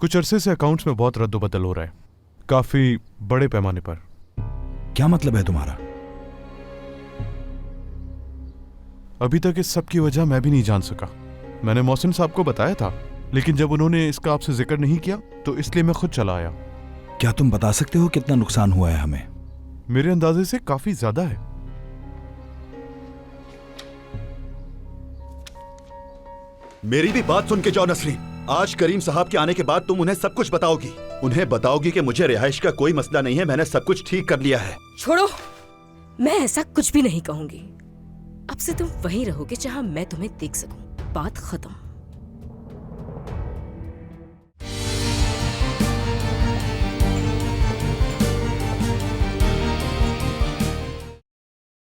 कुछ अरसे से अकाउंट्स में बहुत रद्दोबदल हो रहा है, काफी बड़े पैमाने पर। क्या मतलब है तुम्हारा? अभी तक इस सब की वजह मैं भी नहीं जान सका। मैंने मोहसिन साहब को बताया था, लेकिन जब उन्होंने इसका आपसे जिक्र नहीं किया तो इसलिए मैं खुद चला आया। क्या तुम बता सकते हो कितना नुकसान हुआ है हमें? मेरे अंदाजे से काफी ज्यादा है। मेरी भी बात सुन के जाओ नसरीन। आज करीम साहब के आने के बाद तुम उन्हें सब कुछ बताओगी। उन्हें बताओगी कि मुझे रिहाइश का कोई मसला नहीं है, मैंने सब कुछ ठीक कर लिया है। छोड़ो, मैं ऐसा कुछ भी नहीं कहूंगी। अब से तुम वहीं रहोगे जहां मैं तुम्हें देख सकूं। बात खत्म।